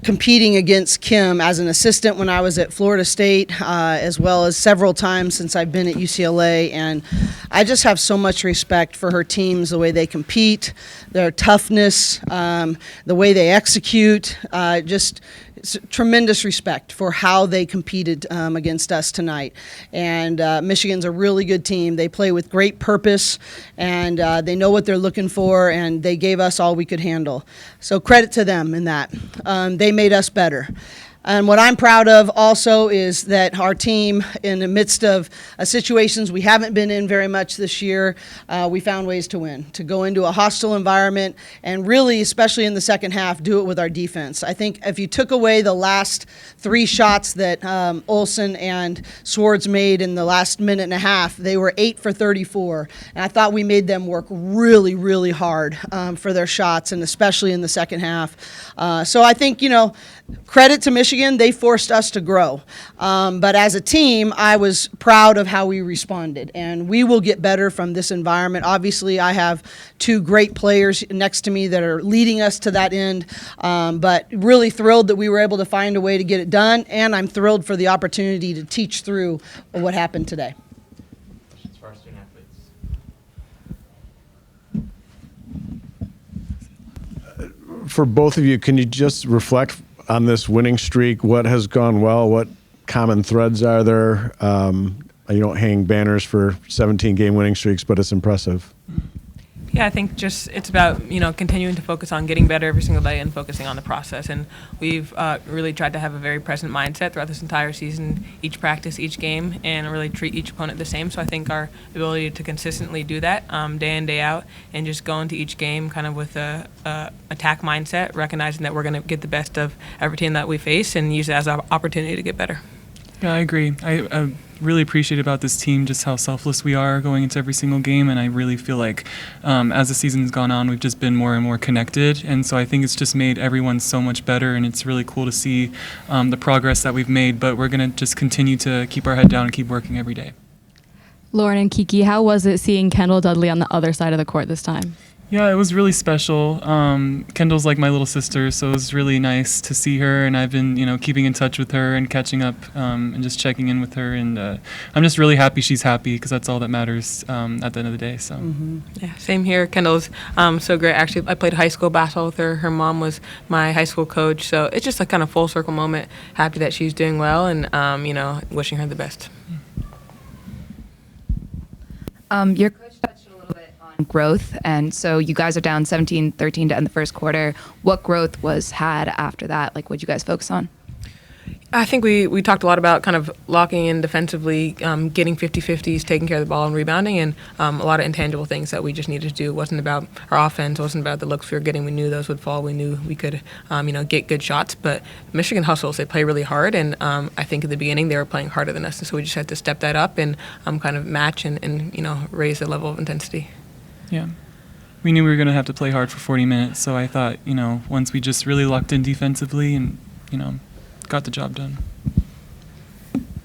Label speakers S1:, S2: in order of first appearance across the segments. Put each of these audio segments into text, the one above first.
S1: competing against Kim as an assistant when I was at Florida State, as well as several times since I've been at UCLA, and I just have so much respect for her teams, the way they compete, their toughness, the way they execute, just tremendous respect for how they competed against us tonight. And Michigan's a really good team. They play with great purpose, and they know what they're looking for, and they gave us all we could handle. So credit to them in that. They made us better. And what I'm proud of also is that our team, in the midst of situations we haven't been in very much this year, we found ways to win, to go into a hostile environment, and really, especially in the second half, do it with our defense. I think if you took away the last 3 shots that Olsen and Swords made in the last minute and a half, they were 8 for 34. And I thought we made them work really, really hard for their shots, and especially in the second half. So I think, credit to Michigan, they forced us to grow. But as a team, I was proud of how we responded, and we will get better from this environment. Obviously, I have 2 great players next to me that are leading us to that end, but really thrilled that we were able to find a way to get it done, and I'm thrilled for the opportunity to teach through what happened today.
S2: Questions for our student athletes?
S3: For both of you, can you just reflect on this winning streak? What has gone well? What common threads are there? You don't hang banners for 17-game winning streaks, but it's impressive.
S4: Yeah, I think just it's about, continuing to focus on getting better every single day and focusing on the process. And we've really tried to have a very present mindset throughout this entire season, each practice, each game, and really treat each opponent the same. So I think our ability to consistently do that day in, day out, and just go into each game kind of with a attack mindset, recognizing that we're going to get the best of every team that we face and use it as an opportunity to get better.
S5: Yeah, I agree. I really appreciate about this team just how selfless we are going into every single game, and I really feel like as the season's gone on, we've just been more and more connected, and so I think it's just made everyone so much better, and it's really cool to see the progress that we've made, but we're going to just continue to keep our head down and keep working every day.
S6: Lauren and Kiki, how was it seeing Kendall Dudley on the other side of the court this time?
S5: Yeah, it was really special. Kendall's like my little sister, so it was really nice to see her, and I've been, keeping in touch with her and catching up and just checking in with her, and I'm just really happy she's happy because that's all that matters at the end of the day. So.
S4: Mm-hmm. Yeah, same here. Kendall's so great. Actually, I played high school basketball with her. Her mom was my high school coach, so it's just a kind of full circle moment. Happy that she's doing well, and wishing her the best.
S7: Your coach touched a little bit on growth, and so you guys are down 17-13 to end the first quarter. What growth was had after that? Like, what'd you guys focus on?
S4: I think we talked a lot about kind of locking in defensively, getting 50-50s, taking care of the ball and rebounding, and a lot of intangible things that we just needed to do. It wasn't about our offense, it wasn't about the looks we were getting. We knew those would fall. We knew we could, get good shots. But Michigan hustles, they play really hard, and I think at the beginning they were playing harder than us, and so we just had to step that up and kind of match and raise the level of intensity.
S5: Yeah. We knew we were going to have to play hard for 40 minutes, so I thought, once we just really locked in defensively and, got the job done.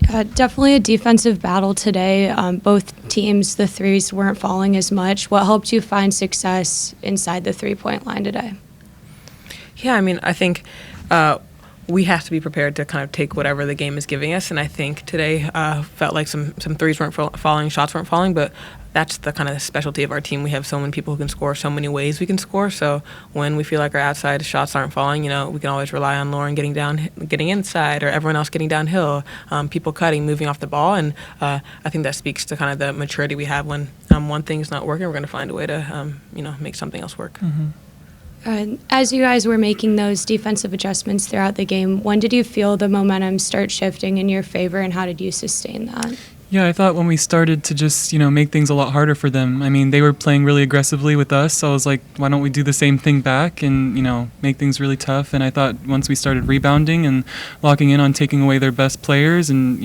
S8: Definitely a defensive battle today. Both teams, the threes weren't falling as much. What helped you find success inside the three-point line today?
S4: Yeah, I think we have to be prepared to kind of take whatever the game is giving us, and I think today felt like some threes weren't falling, shots weren't falling, but that's the kind of specialty of our team. We have so many people who can score, so many ways we can score, so when we feel like our outside shots aren't falling, we can always rely on Lauren getting inside, or everyone else getting downhill, people cutting, moving off the ball, and I think that speaks to kind of the maturity we have. When one thing's not working, we're going to find a way to make something else work.
S5: Mm-hmm.
S8: As you guys were making those defensive adjustments throughout the game, when did you feel the momentum start shifting in your favor, and how did you sustain that?
S5: Yeah, I thought when we started to just, make things a lot harder for them. They were playing really aggressively with us, so I was like, why don't we do the same thing back and, make things really tough. And I thought once we started rebounding and locking in on taking away their best players and,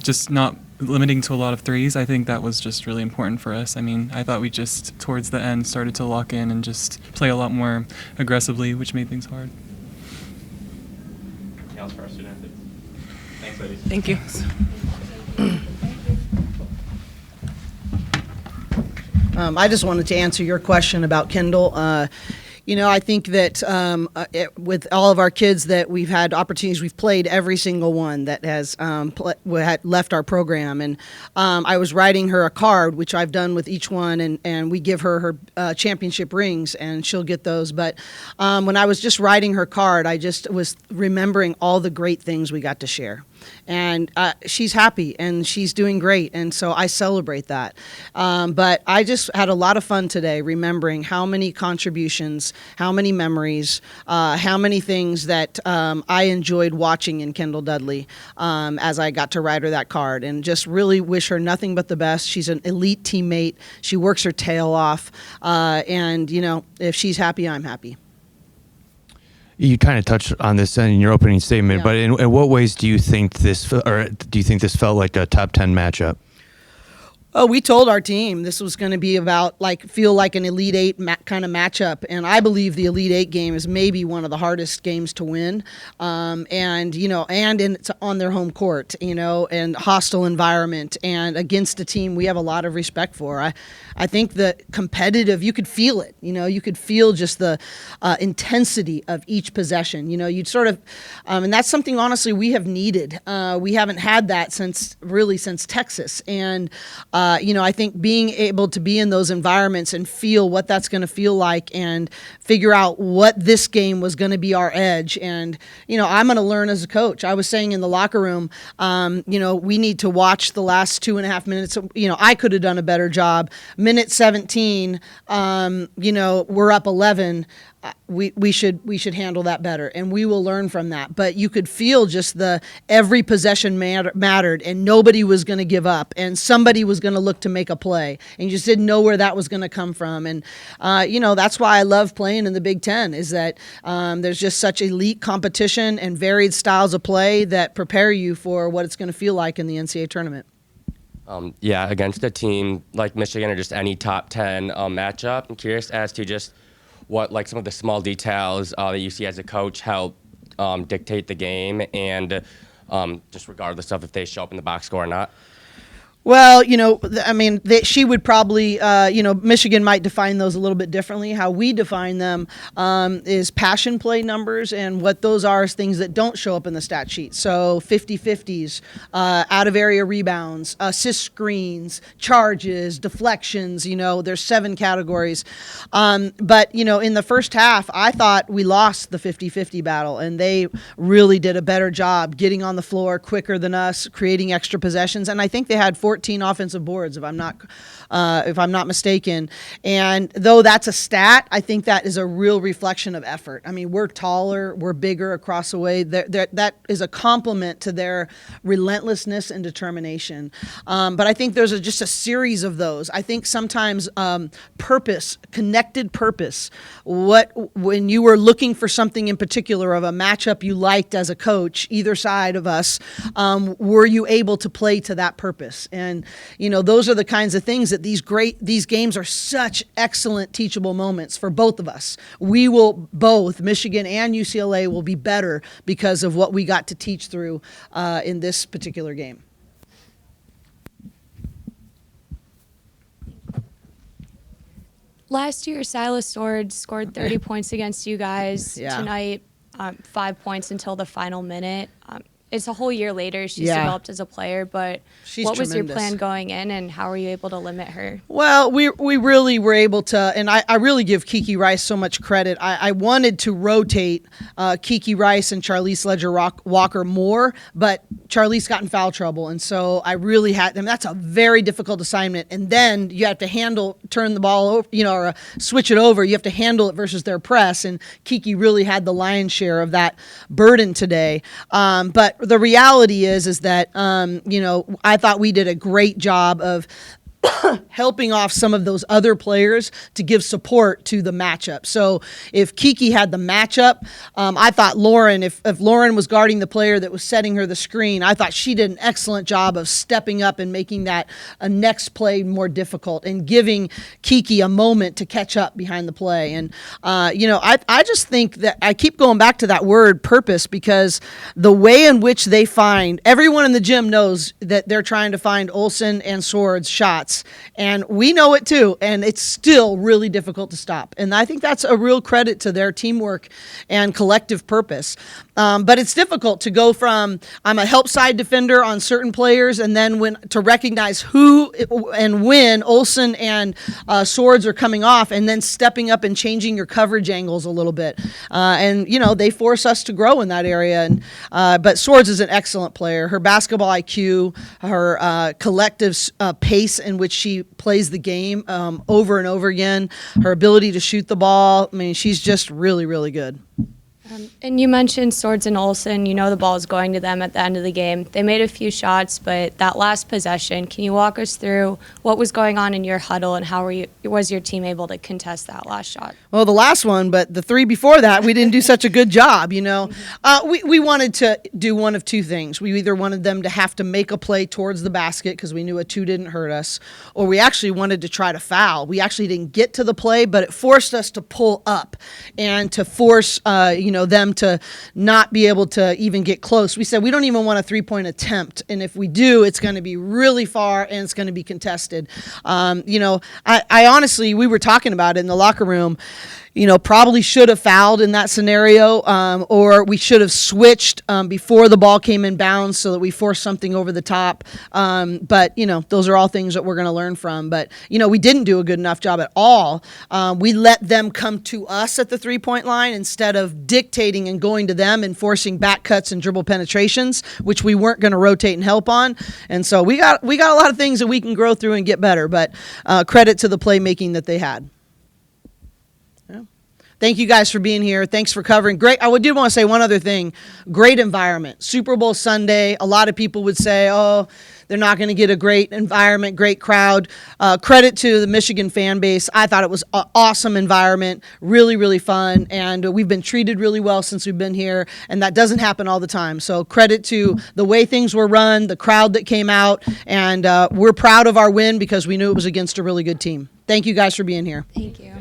S5: just not limiting to a lot of threes, I think that was just really important for us. I thought we just, towards the end, started to lock in and just play a lot more aggressively, which made things hard.
S2: Anything else for our student athletes? Thanks, ladies.
S4: Thank you.
S1: I just wanted to answer your question about Kendall. I think that with all of our kids that we've had opportunities, we've played every single one that has had left our program. And I was writing her a card, which I've done with each one, and we give her championship rings, and she'll get those. But when I was just writing her card, I just was remembering all the great things we got to share. And she's happy and she's doing great, and so I celebrate that. But I just had a lot of fun today remembering how many contributions, how many memories, how many things that I enjoyed watching in Kendall Dudley as I got to write her that card, and just really wish her nothing but the best. She's an elite teammate. She works her tail off, and if she's happy, I'm happy.
S9: You kind of touched on this in your opening statement,
S1: Yeah.
S9: but in what ways do you think this felt like a top 10 matchup?
S1: Oh, we told our team this was going to be about feel like an Elite Eight kind of matchup, and I believe the Elite Eight game is maybe one of the hardest games to win, and it's on their home court, and hostile environment, and against a team we have a lot of respect for. I think the competitive, you could feel it, you could feel just the intensity of each possession. You'd sort of, and that's something honestly we have needed. We haven't had that since Texas, and I think being able to be in those environments and feel what that's going to feel like and figure out what this game was going to be our edge. And, I'm going to learn as a coach. I was saying in the locker room, we need to watch the last 2.5 minutes. I could have done a better job. Minute 17, we're up 11. We should handle that better, and we will learn from that. But you could feel just every possession mattered, and nobody was going to give up, and somebody was going to look to make a play, and you just didn't know where that was going to come from. And that's why I love playing in the Big Ten, is that there's just such elite competition and varied styles of play that prepare you for what it's going to feel like in the NCAA tournament.
S10: Against a team like Michigan or just any top 10 matchup, I'm curious as to just what some of the small details that you see as a coach help dictate the game, and just regardless of if they show up in the box score or not.
S1: Well, she would probably, Michigan might define those a little bit differently. How we define them is passion play numbers, and what those are is things that don't show up in the stat sheet. So 50-50s, out-of-area rebounds, assist screens, charges, deflections, there's 7 categories. But, in the first half, I thought we lost the 50-50 battle, and they really did a better job getting on the floor quicker than us, creating extra possessions, and I think they had 14 offensive boards, if I'm not mistaken. And though that's a stat, I think that is a real reflection of effort. I mean, we're taller, we're bigger across the way. That is a compliment to their relentlessness and determination. But I think there's just a series of those. I think sometimes connected purpose. When you were looking for something in particular of a matchup you liked as a coach, either side of us, were you able to play to that purpose? And, those are the kinds of things that these games are such excellent teachable moments for both of us. We will both, Michigan and UCLA, will be better because of what we got to teach through in this particular game.
S8: Last year, Silas Sword scored 30 points against you guys.
S1: Yeah.
S8: Tonight, 5 points until the final minute. It's a whole year later. She's developed as a player, but
S1: She's
S8: what was your
S1: tremendous.
S8: plan going in, and how were you able to limit her?
S1: Well, we really were able to, and I really give Kiki Rice so much credit. I wanted to rotate Kiki Rice and Charlize Ledger-Walker more, but Charlize got in foul trouble, and so I really had, that's a very difficult assignment. And then you have to turn the ball over, or switch it over. You have to handle it versus their press, and Kiki really had the lion's share of that burden today. But the reality is that, I thought we did a great job of helping off some of those other players to give support to the matchup. So if Kiki had the matchup, I thought Lauren, if Lauren was guarding the player that was setting her the screen, I thought she did an excellent job of stepping up and making that a next play more difficult and giving Kiki a moment to catch up behind the play. And, I just think that I keep going back to that word purpose, because the way in which they find, everyone in the gym knows that they're trying to find Olsen and Sword's shots. shots, and we know it too, and it's still really difficult to stop. And I think that's a real credit to their teamwork and collective purpose. But it's difficult to go from I'm a help side defender on certain players, and then to recognize who and when Olsen and Swords are coming off, and then stepping up and changing your coverage angles a little bit. And they force us to grow in that area. And but Swords is an excellent player. Her basketball IQ, her collective pace in which she plays the game over and over again, her ability to shoot the ball. I mean, she's just really, really good.
S8: And you mentioned Swords and Olsen. You know the ball is going to them at the end of the game. They made a few shots, but that last possession, can you walk us through what was going on in your huddle and how was your team able to contest that last shot?
S1: Well, the last one, but the three before that, we didn't do such a good job, We wanted to do one of two things. We either wanted them to have to make a play towards the basket because we knew a two didn't hurt us, or we actually wanted to try to foul. We actually didn't get to the play, but it forced us to pull up and to force, them to not be able to even get close. We said we don't even want a three-point attempt, and if we do, it's going to be really far and it's going to be contested. I honestly, we were talking about it in the locker room. Probably should have fouled in that scenario, or we should have switched before the ball came in bounds so that we forced something over the top. But those are all things that we're going to learn from. But, we didn't do a good enough job at all. We let them come to us at the three-point line instead of dictating and going to them and forcing back cuts and dribble penetrations, which we weren't going to rotate and help on. And so we got a lot of things that we can grow through and get better. But credit to the playmaking that they had. Thank you guys for being here. Thanks for covering. Great. I did want to say one other thing. Great environment. Super Bowl Sunday. A lot of people would say, oh, they're not going to get a great environment, great crowd. Credit to the Michigan fan base. I thought it was an awesome environment, really, really fun. And we've been treated really well since we've been here. And that doesn't happen all the time. So credit to the way things were run, the crowd that came out. And we're proud of our win because we knew it was against a really good team. Thank you guys for being here.
S8: Thank you.